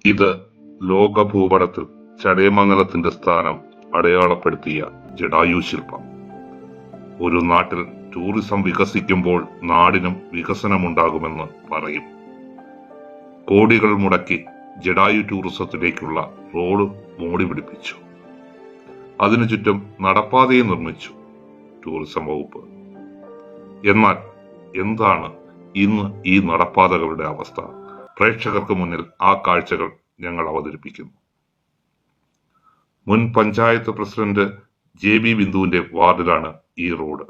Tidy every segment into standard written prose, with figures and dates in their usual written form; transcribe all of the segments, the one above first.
ഇത് ലോക ഭൂപടത്തിൽ ചടയമംഗലത്തിന്റെ സ്ഥാനം അടയാളപ്പെടുത്തിയ ജടായു ശില്പം. ഒരു നാട്ടിൽ ടൂറിസം വികസിക്കുമ്പോൾ നാടിനും വികസനമുണ്ടാകുമെന്ന് പറയും. കോടികൾ മുടക്കി ജടായു ടൂറിസത്തിലേക്കുള്ള റോഡ് മോടി പിടിപ്പിച്ചു. അതിനു ചുറ്റും നടപ്പാതയും നിർമ്മിച്ചു ടൂറിസം വകുപ്പ്. എന്നാൽ എന്താണ് ഇന്ന് ഈ നടപ്പാതകളുടെ അവസ്ഥ? പ്രേക്ഷകർക്ക് മുന്നിൽ ആ കാഴ്ചകൾ ഞങ്ങൾ അവതരിപ്പിക്കുന്നു. മുൻ പഞ്ചായത്ത് പ്രസിഡന്റ് JB ബിന്ദുവിന്റെ വാർഡിലാണ് ഈ റോഡ്.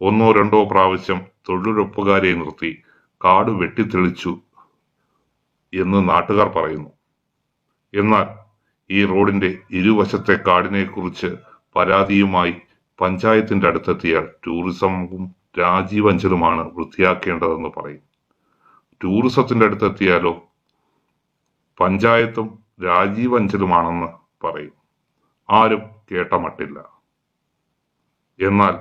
ഒന്നോ രണ്ടോ പ്രാവശ്യം തൊഴിലുറപ്പുകാരെ നിർത്തി കാട് വെട്ടിത്തെളിച്ചു എന്ന് നാട്ടുകാർ പറയുന്നു. എന്നാൽ ഈ റോഡിന്റെ ഇരുവശത്തെ കാടിനെ കുറിച്ച് പരാതിയുമായി പഞ്ചായത്തിന്റെ അടുത്തെത്തിയാൽ ടൂറിസവും രാജീവ് അഞ്ചലുമാണ് വൃത്തിയാക്കേണ്ടതെന്ന് പറയും. ടൂറിസത്തിന്റെ അടുത്തെത്തിയാലോ പഞ്ചായത്തും രാജീവ് അഞ്ചലുമാണെന്ന് പറയും. ആരും കേട്ട മട്ടില്ല. എന്നാൽ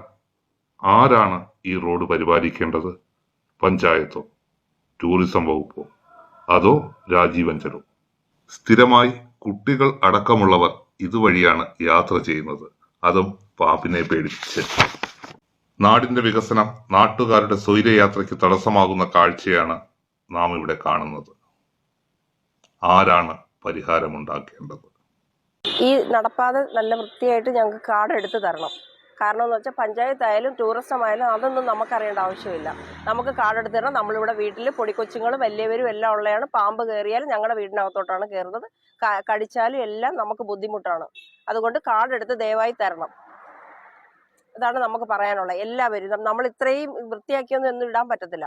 ആരാണ് ഈ റോഡ് പരിപാലിക്കേണ്ടത്? പഞ്ചായത്തോ ടൂറിസം വകുപ്പോ അതോ രാജീവ് അഞ്ചലോ? സ്ഥിരമായി കുട്ടികൾ അടക്കമുള്ളവർ ഇതുവഴിയാണ് യാത്ര ചെയ്യുന്നത്, അതും പാമ്പിനെ പേടിച്ച്. നാടിന്റെ വികസനം നാട്ടുകാരുടെ സ്വൈര്യയാത്രയ്ക്ക് തടസ്സമാകുന്ന കാഴ്ചയാണ് നാം ഇവിടെ കാണുന്നത്. ആരാണ് പരിഹാരമുണ്ടാക്കേണ്ടത്? ഈ നടപ്പാത നല്ല വൃത്തിയായിട്ട് ഞങ്ങൾക്ക് കാർഡ് എടുത്ത് തരണം. കാരണം എന്ന് വെച്ചാൽ പഞ്ചായത്തായാലും ടൂറിസം ആയാലും അതൊന്നും നമുക്കറിയേണ്ട ആവശ്യമില്ല. നമുക്ക് കാർഡ് എടുത്ത് തരണം. നമ്മളിവിടെ വീട്ടിൽ പൊടിക്കൊച്ചുങ്ങളും വലിയവരും എല്ലാം ഉള്ളതാണ്. പാമ്പ് കയറിയാലും ഞങ്ങളുടെ വീടിനകത്തോട്ടാണ് കയറുന്നത്. കടിച്ചാലും എല്ലാം നമുക്ക് ബുദ്ധിമുട്ടാണ്. അതുകൊണ്ട് കാർഡ് എടുത്ത് ദയവായി തരണം. ഇതാണ് നമുക്ക് പറയാനുള്ളത്. എല്ലാവരും നമ്മൾ ഇത്രയും വൃത്തിയാക്കിയൊന്നും ഒന്നും ഇടാൻ പറ്റത്തില്ല.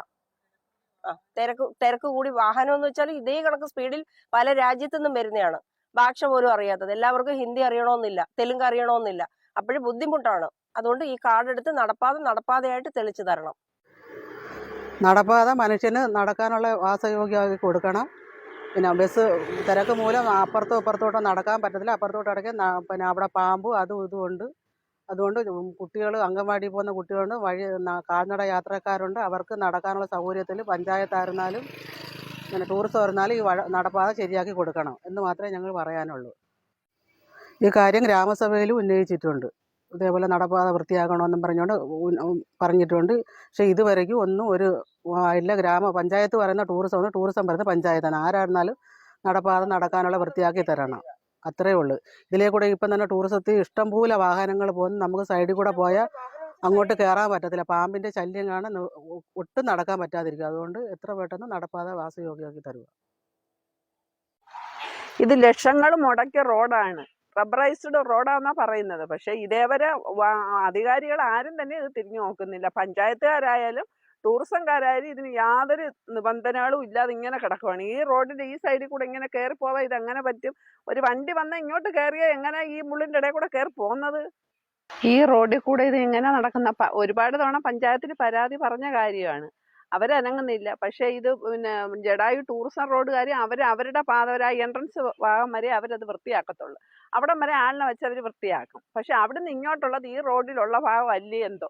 തിരക്ക് കൂടി വാഹനം എന്ന് വെച്ചാൽ ഇതേ കണക്ക് സ്പീഡിൽ പല രാജ്യത്തു നിന്നും വരുന്നതാണ്. ഭാഷ പോലും അറിയാത്തത്. എല്ലാവർക്കും ഹിന്ദി അറിയണമെന്നില്ല, തെലുങ്ക് അറിയണമെന്നില്ല. അപ്പോഴും ബുദ്ധിമുട്ടാണ്. അതുകൊണ്ട് ഈ കാർഡ് എടുത്ത് നടപ്പാതയായിട്ട് തെളിച്ചു തരണം. നടപ്പാത മനുഷ്യന് നടക്കാനുള്ള വാസയോഗ്യമാക്കി കൊടുക്കണം. പിന്നെ ബസ് തിരക്ക് മൂലം അപ്പുറത്തും ഇപ്പുറത്തോട്ടും നടക്കാൻ പറ്റത്തില്ല. അപ്പുറത്തോട്ട് അടയ്ക്കാൻ പിന്നെ അവിടെ പാമ്പും അതും ഇതും ഉണ്ട്. അതുകൊണ്ട് കുട്ടികൾ അംഗൻവാടി പോകുന്ന കുട്ടികളുണ്ട്, കാൽനട യാത്രക്കാരുണ്ട്. അവർക്ക് നടക്കാനുള്ള സൗകര്യത്തിൽ പഞ്ചായത്തായിരുന്നാലും പിന്നെ ടൂറിസം ആയിരുന്നാലും ഈ നടപ്പാത ശരിയാക്കി കൊടുക്കണം എന്ന് മാത്രമേ ഞങ്ങൾ പറയാനുള്ളൂ. ഈ കാര്യം ഗ്രാമസഭയിലും ഉന്നയിച്ചിട്ടുണ്ട്. ഇതേപോലെ നടപ്പാത വൃത്തിയാക്കണമെന്നും പറഞ്ഞിട്ടുണ്ട്. പക്ഷേ ഇതുവരെയ്ക്കും ഒന്നും ഇല്ല. പഞ്ചായത്ത് പറയുന്ന ടൂറിസം പറയുന്ന പഞ്ചായത്താണ്. ആരായിരുന്നാലും നടപ്പാത നടക്കാനുള്ള വൃത്തിയാക്കി തരണം. അത്രയേ ഉള്ളൂ. ഇതിലേ കൂടെ ഇപ്പം തന്നെ ടൂറിസത്തിൽ ഇഷ്ടംപോലെ വാഹനങ്ങൾ പോകുന്നു. നമുക്ക് സൈഡിൽ കൂടെ പോയാൽ അങ്ങോട്ട് കയറാൻ പറ്റത്തില്ല. പാമ്പിൻ്റെ ശല്യം കാണാൻ ഒട്ടും നടക്കാൻ പറ്റാതിരിക്കും. അതുകൊണ്ട് എത്ര പെട്ടെന്ന് നടപ്പാത വാസയോഗ്യമാക്കി തരുക. ഇത് ലക്ഷങ്ങൾ മുടക്കിയ റോഡാണ്. റബ്ബറൈസ്ഡ് റോഡാണെന്നാണ് പറയുന്നത്. പക്ഷേ ഇതേവരെ അധികാരികൾ ആരും തന്നെ ഇത് തിരിഞ്ഞു നോക്കുന്നില്ല. പഞ്ചായത്തുകാരായാലും ടൂറിസംകാരായാലും ഇതിന് യാതൊരു നിബന്ധനകളും ഇല്ലാതെ ഇങ്ങനെ കിടക്കുവാണ്. ഈ റോഡിൻ്റെ ഈ സൈഡിൽ കൂടെ ഇങ്ങനെ കയറി പോവാൻ ഇതെങ്ങനെ പറ്റും? ഒരു വണ്ടി വന്നാൽ ഇങ്ങോട്ട് കയറിയാൽ എങ്ങനെ ഈ മുള്ളിൻ്റെ ഇടയിൽ കൂടെ കയറി പോകുന്നത്? ഈ റോഡിൽ കൂടെ ഇത് എങ്ങനെ നടക്കുന്ന ഒരുപാട് തവണ പഞ്ചായത്തിന് പരാതി പറഞ്ഞ കാര്യമാണ്. അവരനങ്ങുന്നില്ല. പക്ഷേ ഇത് പിന്നെ ജടായു ടൂറിസം റോഡുകാർ അവരുടെ പാത ആ എൻട്രൻസ് ഭാഗം വരെ അവരത് വൃത്തിയാക്കത്തുള്ളൂ. അവിടം വരെ ആളിനെ വെച്ച് അവർ വൃത്തിയാക്കും. പക്ഷെ അവിടെ നിന്ന് ഇങ്ങോട്ടുള്ളത് ഈ റോഡിലുള്ള ഭാഗം അല്ലേ എന്തോ,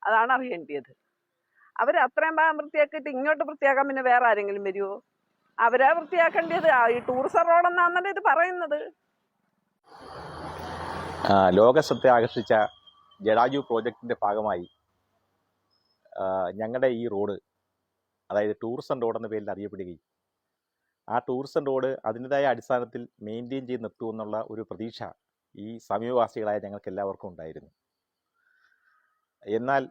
അതാണ് അറിയേണ്ടത്. അവർ അത്രയും ഭാഗം വൃത്തിയാക്കിയിട്ട് ഇങ്ങോട്ട് വൃത്തിയാക്കാൻ പിന്നെ വേറെ ആരെങ്കിലും വരുമോ? അവരാ വൃത്തിയാക്കേണ്ടത്. ഈ ടൂറിസം റോഡെന്നാന്നല്ലേ ഇത് പറയുന്നത്. ലോകശ്രദ്ധ ആകർഷിച്ച ജടായു പ്രോജക്റ്റിൻ്റെ ഭാഗമായി ഞങ്ങളുടെ ഈ റോഡ്, അതായത് ടൂറിസം റോഡെന്ന പേരിൽ അറിയപ്പെടുകയും ആ ടൂറിസം റോഡ് അതിൻ്റെതായ അടിസ്ഥാനത്തിൽ മെയിൻറ്റെയിൻ ചെയ്ത് നിർത്തുമെന്നുള്ള ഒരു പ്രതീക്ഷ ഈ സമീപവാസികളായ ഞങ്ങൾക്ക് എല്ലാവർക്കും ഉണ്ടായിരുന്നു. എന്നാൽ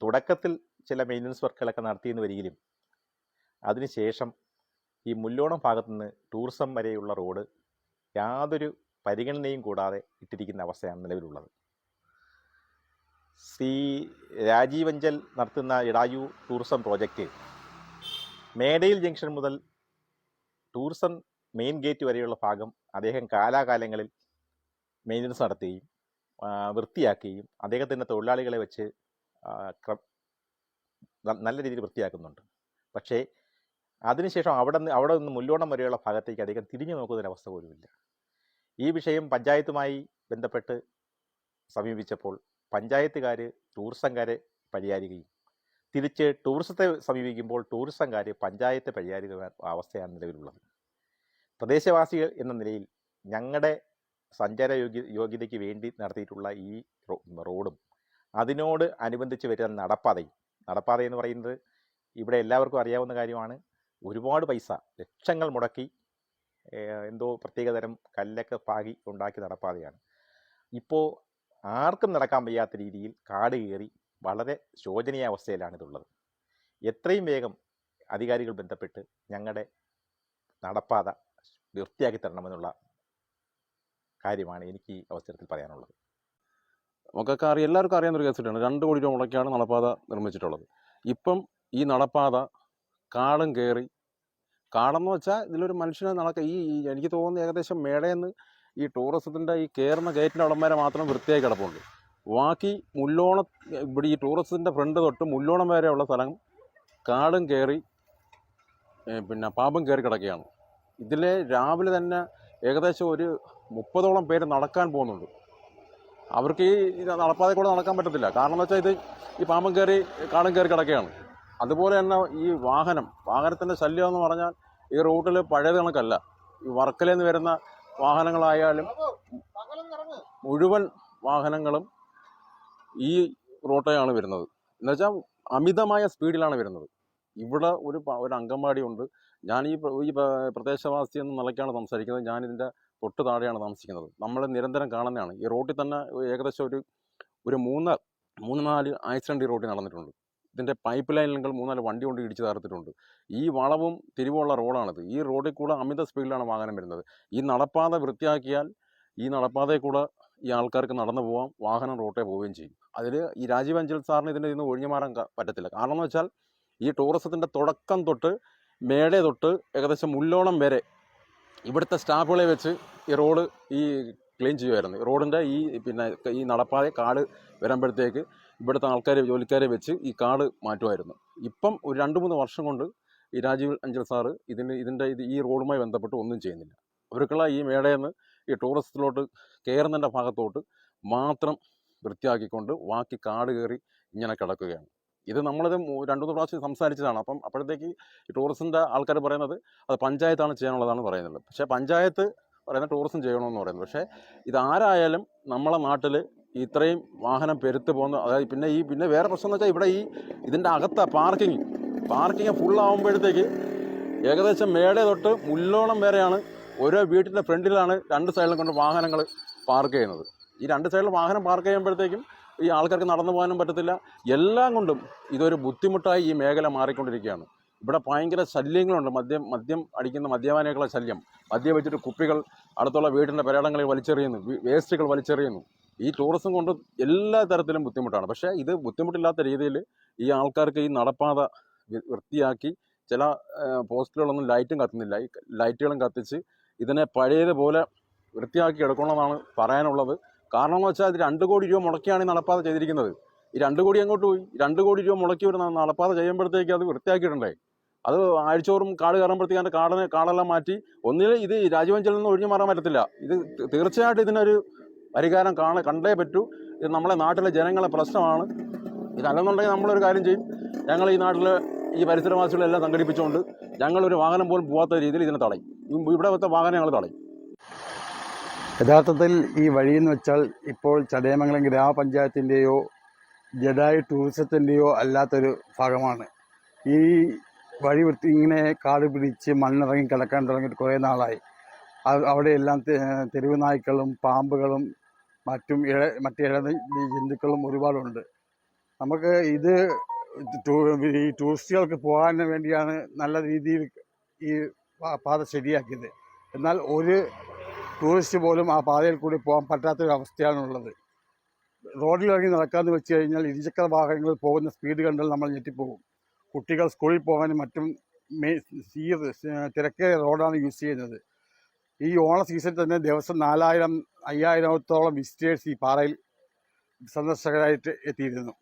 തുടക്കത്തിൽ ചില മെയിൻ്റനൻസ് വർക്കുകളൊക്കെ നടത്തിയെന്ന് വരികയും അതിനുശേഷം ഈ മുല്ലോണം ഭാഗത്തുനിന്ന് ടൂറിസം വരെയുള്ള റോഡ് യാതൊരു പരിഗണനയും കൂടാതെ ഇട്ടിരിക്കുന്ന അവസ്ഥയാണ് നിലവിലുള്ളത്. ശ്രീ രാജീവ് അഞ്ചൽ നടത്തുന്ന ജടായു ടൂറിസം പ്രോജക്റ്റ് മേടയിൽ ജംഗ്ഷൻ മുതൽ ടൂറിസം മെയിൻ ഗേറ്റ് വരെയുള്ള ഭാഗം അദ്ദേഹം കാലാകാലങ്ങളിൽ മെയിൻ്റനൻസ് നടത്തുകയും വൃത്തിയാക്കുകയും അദ്ദേഹത്തിൻ്റെ തൊഴിലാളികളെ വെച്ച് നല്ല രീതിയിൽ വൃത്തിയാക്കുന്നുണ്ട്. പക്ഷേ അതിനുശേഷം അവിടെ നിന്ന് മുല്ലോണം വരെയുള്ള ഭാഗത്തേക്ക് അദ്ദേഹം തിരിഞ്ഞു നോക്കുന്നൊരവസ്ഥ പോലുമില്ല. ഈ വിഷയം പഞ്ചായത്തുമായി ബന്ധപ്പെട്ട് സമീപിച്ചപ്പോൾ പഞ്ചായത്തുകാർ ടൂറിസംകാരെ പരിചാരിക്കുകയും തിരിച്ച് ടൂറിസത്തെ സമീപിക്കുമ്പോൾ ടൂറിസംകാർ പഞ്ചായത്തെ പരിചാരിക്കുന്ന അവസ്ഥയാണ് നിലവിലുള്ളത്. പ്രദേശവാസികൾ എന്ന നിലയിൽ ഞങ്ങളുടെ സഞ്ചാര യോഗ്യതയ്ക്ക് വേണ്ടി നടത്തിയിട്ടുള്ള ഈ റോഡും അതിനോട് അനുബന്ധിച്ച് വരുന്ന നടപ്പാത എന്ന് പറയുന്നത് ഇവിടെ എല്ലാവർക്കും അറിയാവുന്ന കാര്യമാണ്. ഒരുപാട് പൈസ, ലക്ഷങ്ങൾ മുടക്കി എന്തോ പ്രത്യേകതരം കല്ലൊക്കെ പാകി ഉണ്ടാക്കിയ നടപ്പാതയാണ്. ഇപ്പോൾ ആർക്കും നടക്കാൻ വയ്യാത്ത രീതിയിൽ കാട് കയറി വളരെ ശോചനീയ അവസ്ഥയിലാണിതുള്ളത്. എത്രയും വേഗം അധികാരികൾ ബന്ധപ്പെട്ട് ഞങ്ങളുടെ നടപ്പാത വൃത്തിയാക്കി തരണമെന്നുള്ള കാര്യമാണ് എനിക്ക് ഈ അവസരത്തിൽ പറയാനുള്ളത്. നമുക്കൊക്കെ എല്ലാവർക്കും അറിയാവുന്നൊരു കേസിട്ടാണ് 2 കോടി രൂപ മുടക്കിയാണ് നടപ്പാത നിർമ്മിച്ചിട്ടുള്ളത്. ഇപ്പം ഈ നടപ്പാത കാടും കയറി, കാടെന്ന് വെച്ചാൽ ഇതിലൊരു മനുഷ്യനെ എനിക്ക് തോന്നുന്നു ഏകദേശം മേടയെന്ന് ഈ ടൂറിസത്തിൻ്റെ ഈ കയറുന്ന ഗേറ്റിൻ്റെ അവിടം വരെ മാത്രം വൃത്തിയായി കിടപ്പുണ്ട്. ബാക്കി മുല്ലോണം, ഇവിടെ ഈ ടൂറിസത്തിൻ്റെ ഫ്രണ്ട് തൊട്ട് മുല്ലോണം വരെയുള്ള സ്ഥലം കാടും കയറി പിന്നെ പാമ്പും കയറി കിടക്കുകയാണ്. ഇതിൽ രാവിലെ തന്നെ ഏകദേശം ഒരു 30ഓളം പേര് നടക്കാൻ പോകുന്നുണ്ട്. അവർക്ക് ഈ നടപ്പാതെ കൂടെ നടക്കാൻ പറ്റത്തില്ല. കാരണം എന്ന് വെച്ചാൽ ഇത് ഈ പാമ്പും കയറി കാടും കയറി കിടക്കുകയാണ്. അതുപോലെ തന്നെ ഈ വാഹനത്തിൻ്റെ ശല്യം എന്ന് പറഞ്ഞാൽ ഈ റൂട്ടിൽ പഴയത് കണക്കല്ല. ഈ വർക്കലയിൽ നിന്ന് വരുന്ന വാഹനങ്ങളായാലും മുഴുവൻ വാഹനങ്ങളും ഈ റൂട്ടിലാണ് വരുന്നത്. എന്നുവെച്ചാൽ അമിതമായ സ്പീഡിലാണ് വരുന്നത്. ഇവിടെ ഒരു അംഗൻവാടി ഉണ്ട്. ഞാൻ ഈ പ്രദേശവാസി എന്ന നിലയ്ക്കാണ് സംസാരിക്കുന്നത്. ഞാനിതിൻ്റെ തൊട്ട് താഴെയാണ് താമസിക്കുന്നത്. നമ്മൾ നിരന്തരം കാണുന്നതാണ്. ഈ റോട്ടിൽ തന്നെ ഏകദേശം ഒരു 3-4 ആക്സിഡൻറ്റ് ഈ റോഡിൽ നടന്നിട്ടുണ്ട്. ഇതിൻ്റെ പൈപ്പ് ലൈനിലെങ്കിൽ 3-4 വണ്ടി കൊണ്ട് ഇടിച്ച് തകർത്തിട്ടുണ്ട്. ഈ വളവും തിരിവുള്ള റോഡാണിത്. ഈ റോഡിൽ കൂടെ അമിത സ്പീഡിലാണ് വാഹനം വരുന്നത്. ഈ നടപ്പാത വൃത്തിയാക്കിയാൽ ഈ നടപ്പാതയിൽ കൂടെ ഈ ആൾക്കാർക്ക് നടന്നു പോകാം, വാഹനം റോട്ടിൽ പോവുകയും ചെയ്യും. അതിൽ ഈ രാജീവ് അഞ്ചൽ സാറിന് ഇതിൻ്റെ ഇന്ന് ഒഴിഞ്ഞു മാറാൻ പറ്റത്തില്ല. കാരണം എന്ന് വെച്ചാൽ ഈ ടൂറിസത്തിൻ്റെ തുടക്കം തൊട്ട് മേടേ തൊട്ട് ഏകദേശം മുല്ലോണം വരെ ഇവിടുത്തെ സ്റ്റാഫുകളെ വെച്ച് ഈ റോഡ് ക്ലീൻ ചെയ്യുമായിരുന്നു. റോഡിൻ്റെ ഈ നടപ്പാതെ കാട് വരുമ്പോഴത്തേക്ക് ഇവിടുത്തെ ജോലിക്കാരെ വെച്ച് ഈ കാട് മാറ്റുമായിരുന്നു. ഇപ്പം ഒരു 2-3 വർഷം കൊണ്ട് ഈ രാജീവ് അഞ്ചൽ സാറ് ഈ റോഡുമായി ബന്ധപ്പെട്ട് ഒന്നും ചെയ്യുന്നില്ല. അവർക്കുള്ള ഈ മേടയെന്ന് ഈ ടൂറിസത്തിലോട്ട് കയറുന്നതിൻ്റെ ഭാഗത്തോട്ട് മാത്രം വൃത്തിയാക്കിക്കൊണ്ട് ബാക്കി കാട് കയറി ഇങ്ങനെ കിടക്കുകയാണ്. ഇത് നമ്മളിത് 2-3 പ്രാവശ്യം സംസാരിച്ചതാണ്. അപ്പോഴത്തേക്ക് ഈ ടൂറിസത്തിൻ്റെ ആൾക്കാർ പറയുന്നത് അത് പഞ്ചായത്താണ് ചെയ്യാനുള്ളതാണ് പറയുന്നത്. പക്ഷേ പഞ്ചായത്ത് പറയുന്നത് ടൂറിസം ചെയ്യണമെന്ന് പറയുന്നത്. പക്ഷേ ഇതാരായാലും നമ്മളെ നാട്ടിൽ ഇത്രയും വാഹനം പെരുത്ത് പോകുന്ന, അതായത് പിന്നെ വേറെ പ്രശ്നം എന്ന് വെച്ചാൽ ഇവിടെ ഇതിൻ്റെ അകത്ത പാർക്കിങ് ഫുള്ളാകുമ്പോഴത്തേക്ക് ഏകദേശം മേടേ തൊട്ട് മുല്ലോളം വരെയാണ് ഓരോ വീട്ടിൻ്റെ ഫ്രണ്ടിലാണ് 2 സൈഡിലും കൊണ്ട് വാഹനങ്ങൾ പാർക്ക് ചെയ്യുന്നത്. ഈ 2 സൈഡിൽ വാഹനം പാർക്ക് ചെയ്യുമ്പോഴത്തേക്കും ഈ ആൾക്കാർക്ക് നടന്നു പോകാനും പറ്റത്തില്ല. എല്ലാം കൊണ്ടും ഇതൊരു ബുദ്ധിമുട്ടായി ഈ മേഖല മാറിക്കൊണ്ടിരിക്കുകയാണ്. ഇവിടെ ഭയങ്കര ശല്യങ്ങളുണ്ട്. മദ്യം അടിക്കുന്ന മദ്യപാനികളുടെ ശല്യം, മദ്യം വെച്ചിട്ട് കുപ്പികൾ അടുത്തുള്ള വീടിൻ്റെ പെരടങ്ങളിൽ വലിച്ചെറിയുന്നു, വേസ്റ്റുകൾ വലിച്ചെറിയുന്നു. ഈ ടൂറിസം കൊണ്ട് എല്ലാ തരത്തിലും ബുദ്ധിമുട്ടാണ്. പക്ഷേ ഇത് ബുദ്ധിമുട്ടില്ലാത്ത രീതിയിൽ ഈ ആൾക്കാർക്ക് ഈ നടപ്പാത വൃത്തിയാക്കി, ചില പോസ്റ്റുകളൊന്നും ലൈറ്റും കത്തുന്നില്ല, ഈ ലൈറ്റുകളും കത്തിച്ച് ഇതിനെ പഴയതുപോലെ വൃത്തിയാക്കി എടുക്കണമെന്നാണ് പറയാനുള്ളത്. കാരണം എന്ന് വെച്ചാൽ ഇത് 2 കോടി രൂപ മുടക്കിയാണ് ഈ നടപ്പാത ചെയ്തിരിക്കുന്നത്. ഈ 2 കോടി അങ്ങോട്ട് പോയി. 2 കോടി രൂപ മുടക്കി ഒരു നടപ്പാത ചെയ്യുമ്പോഴത്തേക്ക് അത് വൃത്തിയാക്കിയിട്ടുണ്ടേ. അത് ആഴ്ചോറും കാട് കയറുമ്പോഴത്തേക്ക് അതിൻ്റെ കാടെല്ലാം മാറ്റി. ഒന്നിൽ ഇത് രാജവഞ്ചലിൽ നിന്ന് ഒഴിഞ്ഞു മാറാൻ പറ്റത്തില്ല. ഇത് തീർച്ചയായിട്ടും ഇതിനൊരു പരിഹാരം കണ്ടേ പറ്റൂ. ഇത് നമ്മളെ നാട്ടിലെ ജനങ്ങളെ പ്രശ്നമാണ്. ഇതല്ലെന്നുണ്ടെങ്കിൽ നമ്മളൊരു കാര്യം ചെയ്യും. ഞങ്ങൾ ഈ നാട്ടിൽ ഈ പരിസരവാസികളെല്ലാം സംഘടിപ്പിച്ചുകൊണ്ട് ഞങ്ങളൊരു വാഹനം പോലും പോകാത്ത രീതിയിൽ ഇതിനെ തടയും. ഇവിടെ വെച്ച വാഹനം ഞങ്ങൾ തടയും. യഥാർത്ഥത്തിൽ ഈ വഴിയെന്ന് വെച്ചാൽ ഇപ്പോൾ ചടയമംഗലം ഗ്രാമപഞ്ചായത്തിൻ്റെയോ ജഡായു ടൂറിസത്തിൻ്റെയോ അല്ലാത്തൊരു ഭാഗമാണ്. ഈ വഴി ഇങ്ങനെ കാട് പിടിച്ച് മണ്ണിറങ്ങി കിടക്കാൻ തുടങ്ങിയിട്ട് കുറേ നാളായി. അവിടെയെല്ലാം തെരുവ് നായ്ക്കളും പാമ്പുകളും മറ്റ് ഇഴ ജന്തുക്കളും ഒരുപാടുണ്ട്. നമുക്ക് ഈ ടൂറിസ്റ്റുകൾക്ക് പോകാൻ വേണ്ടിയാണ് നല്ല രീതിയിൽ ഈ പാത ശരിയാക്കിയത്. എന്നാൽ ഒരു ടൂറിസ്റ്റ് പോലും ആ പാതയിൽ കൂടി പോകാൻ പറ്റാത്തൊരവസ്ഥയാണുള്ളത്. റോഡിലിറങ്ങി നടക്കാമെന്ന് വെച്ച് കഴിഞ്ഞാൽ ഇരുചക്ര വാഹനങ്ങളിൽ പോകുന്ന സ്പീഡ് കണ്ടാൽ നമ്മൾ ഞെട്ടിപ്പോകും. കുട്ടികൾ സ്കൂളിൽ പോകാനും മറ്റും തിരക്കേറിയ റോഡാണ് യൂസ് ചെയ്യുന്നത്. ഈ ഓണ സീസണിൽ തന്നെ ദിവസം 4000-5000 വിസിറ്റേഴ്സ് ഈ പാറയിൽ സന്ദർശകരായിട്ട് എത്തിയിരുന്നു.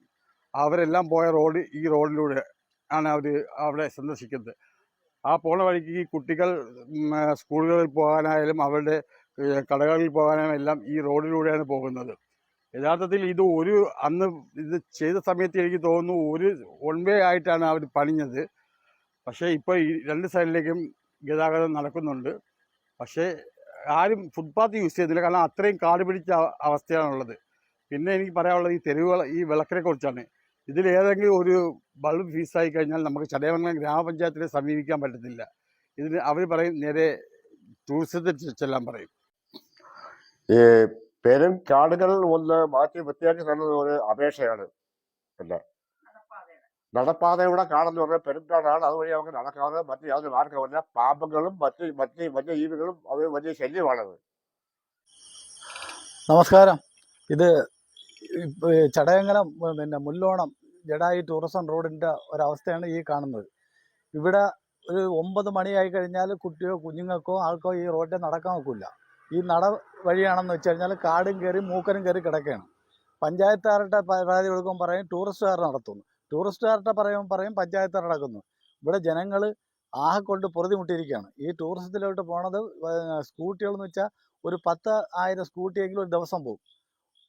അവരെല്ലാം പോയ റോഡ് ഈ റോഡിലൂടെ ആണ് അവർ അവിടെ സന്ദർശിക്കുന്നത്. ആ പോണ വഴിക്ക് ഈ കുട്ടികൾ സ്കൂളുകളിൽ പോകാനായാലും അവരുടെ കടകളിൽ പോകാനായാലും എല്ലാം ഈ റോഡിലൂടെയാണ് പോകുന്നത്. യഥാർത്ഥത്തിൽ അന്ന് ഇത് ചെയ്ത സമയത്ത് എനിക്ക് തോന്നുന്നു ഒരു 1 വേ ആയിട്ടാണ് അവർ പണിഞ്ഞത്. പക്ഷേ ഇപ്പോൾ ഈ 2 സൈഡിലേക്കും ഗതാഗതം നടക്കുന്നുണ്ട്. പക്ഷേ ആരും ഫുട്പാത്ത് യൂസ് ചെയ്യുന്നില്ല, കാരണം അത്രയും കാട് പിടിച്ച അവസ്ഥയാണുള്ളത്. പിന്നെ എനിക്ക് പറയാനുള്ളത് ഈ തെരുവുകൾ, ഈ വിളക്കിനെ കുറിച്ചാണ്. ഇതിലേതെങ്കിലും ഒരു ബൾബ് ഫീസായി കഴിഞ്ഞാൽ നമുക്ക് ചടയമംഗലം ഗ്രാമപഞ്ചായത്തിനെ സമീപിക്കാൻ പറ്റത്തില്ല. ഇതിന് അവർ പറയും നേരെ ടൂറിസത്തിൽ ചെല്ലാൻ പറയും. ഈ പെരും കാടുകൾ ഒന്ന് മാറ്റി വൃത്തിയാക്കി തരുന്നത് ഒരു അപേക്ഷയാണ്. പിന്നെ നടപ്പാതയുടെ കാടെന്ന് പറഞ്ഞാൽ പെരുംകാടാണ്. അതുവഴി നമുക്ക് നടക്കാതെ മറ്റ് യാതൊരു മാർഗമില്ല. പാമ്പുകളും മറ്റ് വന്യജീവികളും അത് വലിയ ശല്യമാണത്. നമസ്കാരം. ഇത് ചടയമംഗലം പിന്നെ മുല്ലോണം ജഡായി ടൂറിസം റോഡിൻ്റെ ഒരവസ്ഥയാണ് ഈ കാണുന്നത്. ഇവിടെ ഒരു 9 മണിയായി കഴിഞ്ഞാൽ കുഞ്ഞുങ്ങൾക്കോ ആൾക്കോ ഈ റോഡിൽ നടക്കാൻ ഒക്കില്ല. ഈ നട വഴിയാണെന്ന് വെച്ച് കഴിഞ്ഞാൽ കാടും കയറി മൂക്കനും കയറി കിടക്കുകയാണ്. പഞ്ചായത്തുകാരുടെ പരാതി കൊടുക്കുമ്പോൾ പറയും ടൂറിസ്റ്റുകാർ നടത്തുന്നു, ടൂറിസ്റ്റുകാരുടെ പറയും പഞ്ചായത്തുകാർ നടക്കുന്നു. ഇവിടെ ജനങ്ങൾ ആകെ കൊണ്ട് പൊറുതിമുട്ടിയിരിക്കുകയാണ്. ഈ ടൂറിസത്തിലോട്ട് പോണത് സ്കൂട്ടികളെന്ന് വെച്ചാൽ ഒരു 10,000 സ്കൂട്ടിയെങ്കിലും ഒരു ദിവസം പോകും.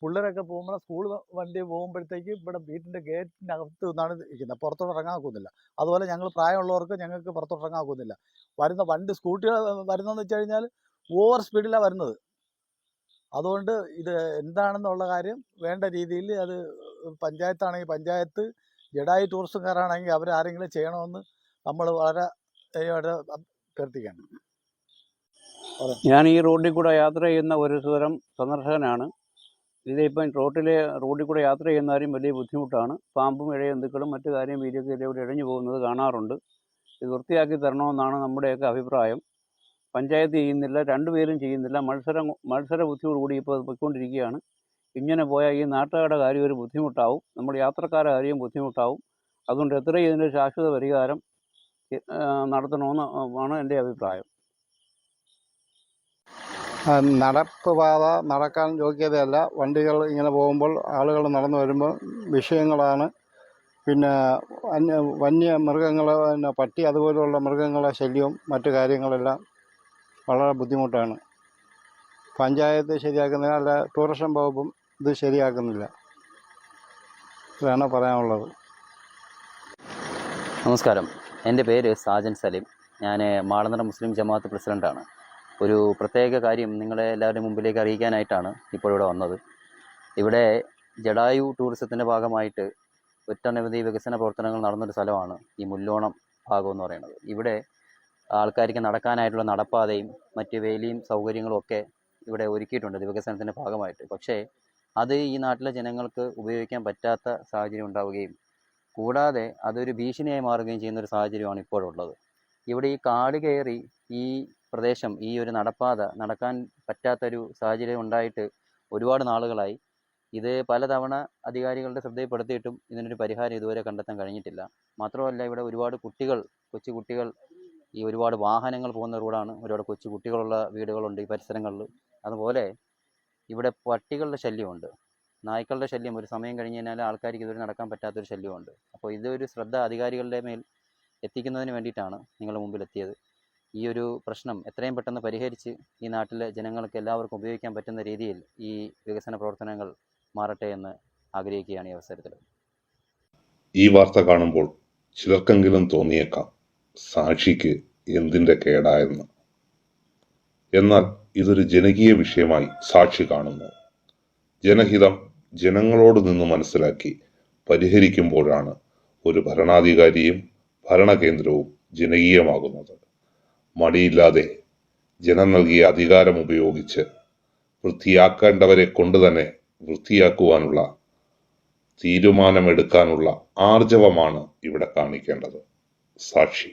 പിള്ളേരൊക്കെ പോകുമ്പോൾ സ്കൂൾ വണ്ടി പോകുമ്പോഴത്തേക്ക് ഇവിടെ വീട്ടിൻ്റെ ഗേറ്റിൻ്റെ അകത്ത് നിന്നാണ് ഇരിക്കുന്നത്, പുറത്തോട്ട് ഇറങ്ങാൻ ഒക്കുന്നില്ല. അതുപോലെ ഞങ്ങൾ പ്രായമുള്ളവർക്ക് ഞങ്ങൾക്ക് പുറത്തോട്ട് ഇറങ്ങാൻ ഒക്കുന്നില്ല. വരുന്ന വണ്ടി സ്കൂട്ടികൾ വരുന്നതെന്ന് വെച്ച് കഴിഞ്ഞാൽ ഓവർ സ്പീഡിലാണ് വരുന്നത്. അതുകൊണ്ട് ഇത് എന്താണെന്നുള്ള കാര്യം വേണ്ട രീതിയിൽ അത് പഞ്ചായത്താണെങ്കിൽ പഞ്ചായത്ത്, ജഡായി ടൂറിസംകാരാണെങ്കിൽ അവരാരെങ്കിലും ചെയ്യണമെന്ന് നമ്മൾ വളരെ അഭ്യർത്ഥിക്കുകയാണ്. ഞാൻ ഈ റോഡിൽ കൂടെ യാത്ര ചെയ്യുന്ന ഒരു തരം സന്ദർശകനാണ്. ഇതിലിപ്പം റോഡിൽ കൂടെ യാത്ര ചെയ്യുന്നവരും വലിയ ബുദ്ധിമുട്ടാണ്. പാമ്പും ഇഴജന്തുക്കളും മറ്റു കാര്യം വീതിയൊക്കെ ഇതിലൂടെ ഇഴഞ്ഞു പോകുന്നത് കാണാറുണ്ട്. ഇത് വൃത്തിയാക്കി തരണമെന്നാണ് നമ്മുടെയൊക്കെ അഭിപ്രായം. പഞ്ചായത്ത് ചെയ്യുന്നില്ല, രണ്ടുപേരും ചെയ്യുന്നില്ല. മത്സര ബുദ്ധിയോടുകൂടി ഇപ്പോൾ പോയിക്കൊണ്ടിരിക്കുകയാണ്. ഇങ്ങനെ പോയാൽ ഈ നാട്ടുകാരുടെ കാര്യം ഒരു ബുദ്ധിമുട്ടാവും, നമ്മുടെ യാത്രക്കാരുടെ കാര്യം ബുദ്ധിമുട്ടാവും. അതുകൊണ്ട് എത്രയും ഇതിൻ്റെ ശാശ്വത പരിഹാരം നടത്തണമെന്നാണ് എൻ്റെ അഭിപ്രായം. നടപ്പ് പാത നടക്കാൻ യോഗ്യതയല്ല. വണ്ടികൾ ഇങ്ങനെ പോകുമ്പോൾ ആളുകൾ നടന്നു വരുമ്പോൾ വിഷയങ്ങളാണ്. പിന്നെ വന്യമൃഗങ്ങൾ, പിന്നെ പട്ടി അതുപോലെയുള്ള മൃഗങ്ങളെ ശല്യവും മറ്റു കാര്യങ്ങളെല്ലാം വളരെ ബുദ്ധിമുട്ടാണ്. പഞ്ചായത്ത് ശരിയാക്കുന്നില്ല, അല്ല ടൂറിസം വകുപ്പും ഇത് ശരിയാക്കുന്നില്ല. ഇതാണ് പറയാനുള്ളത്. നമസ്കാരം. എൻ്റെ പേര് സാജൻ സലീം. ഞാൻ മാളനട മുസ്ലിം ജമാഅത്ത് പ്രസിഡൻ്റാണ്. ഒരു പ്രത്യേക കാര്യം നിങ്ങളെ എല്ലാവരുടെയും മുമ്പിലേക്ക് അറിയിക്കാനായിട്ടാണ് ഇപ്പോൾ ഇവിടെ വന്നത്. ഇവിടെ ജഡായു ടൂറിസത്തിൻ്റെ ഭാഗമായിട്ട് ഒട്ടനവധി വികസന പ്രവർത്തനങ്ങൾ നടന്നൊരു സ്ഥലമാണ് ഈ മുല്ലോണം ഭാഗം എന്ന് പറയുന്നത്. ഇവിടെ ആൾക്കാർക്ക് നടക്കാനായിട്ടുള്ള നടപ്പാതയും മറ്റ് വേലിയും സൗകര്യങ്ങളും ഒക്കെ ഇവിടെ ഒരുക്കിയിട്ടുണ്ട് വികസനത്തിൻ്റെ ഭാഗമായിട്ട്. പക്ഷേ അത് ഈ നാട്ടിലെ ജനങ്ങൾക്ക് ഉപയോഗിക്കാൻ പറ്റാത്ത സാഹചര്യം ഉണ്ടാവുകയും കൂടാതെ അതൊരു ഭീഷണിയായി മാറുകയും ചെയ്യുന്നൊരു സാഹചര്യമാണ് ഇപ്പോഴുള്ളത്. ഇവിടെ ഈ കാട് കയറി ഈ പ്രദേശം, ഈ ഒരു നടപ്പാത നടക്കാൻ പറ്റാത്തൊരു സാഹചര്യം ഉണ്ടായിട്ട് ഒരുപാട് നാളുകളായി. ഇത് പലതവണ അധികാരികളുടെ ശ്രദ്ധയിൽപ്പെടുത്തിയിട്ടും ഇതിനൊരു പരിഹാരം ഇതുവരെ കണ്ടെത്താൻ കഴിഞ്ഞിട്ടില്ല. മാത്രമല്ല ഇവിടെ ഒരുപാട് കൊച്ചു കുട്ടികൾ ഈ ഒരുപാട് വാഹനങ്ങൾ പോകുന്ന റോഡാണ്. ഒരുപാട് കൊച്ചു കുട്ടികളുള്ള വീടുകളുണ്ട് ഈ പരിസരങ്ങളിൽ. അതുപോലെ ഇവിടെ പട്ടികളുടെ ശല്യമുണ്ട്, നായ്ക്കളുടെ ശല്യം. ഒരു സമയം കഴിഞ്ഞ് കഴിഞ്ഞാൽ ആൾക്കാർക്ക് ഇതുവരെ നടക്കാൻ പറ്റാത്തൊരു ശല്യമുണ്ട്. അപ്പോൾ ഇതൊരു ശ്രദ്ധ അധികാരികളുടെ മേൽ എത്തിക്കുന്നതിന് വേണ്ടിയിട്ടാണ് നിങ്ങളുടെ മുമ്പിൽ എത്തിയത്. ഈ ഒരു പ്രശ്നം എത്രയും പെട്ടെന്ന് പരിഹരിച്ച് ഈ നാട്ടിലെ ജനങ്ങൾക്ക് എല്ലാവർക്കും ഉപയോഗിക്കാൻ പറ്റുന്ന രീതിയിൽ ഈ വികസന പ്രവർത്തനങ്ങൾ മാറട്ടെ എന്ന് ആഗ്രഹിക്കുകയാണ് ഈ അവസരത്തിൽ. ഈ വാർത്ത കാണുമ്പോൾ ചിലർക്കെങ്കിലും തോന്നിയേക്കാം സാക്ഷിക്ക് എന്തിൻ്റെ കേടായെന്ന്. എന്നാൽ ഇതൊരു ജനകീയ വിഷയമായി സാക്ഷി കാണുന്നു. ജനഹിതം ജനങ്ങളോട് നിന്ന് മനസ്സിലാക്കി പരിഹരിക്കുമ്പോഴാണ് ഒരു ഭരണാധികാരിയും ഭരണകേന്ദ്രവും ജനകീയമാകുന്നത്. മടിയില്ലാതെ ജനം നൽകിയ അധികാരം ഉപയോഗിച്ച് വൃത്തിയാക്കേണ്ടവരെ കൊണ്ടുതന്നെ വൃത്തിയാക്കുവാനുള്ള തീരുമാനമെടുക്കാനുള്ള ആർജവമാണ് ഇവിടെ കാണിക്കേണ്ടത്. സാക്ഷി.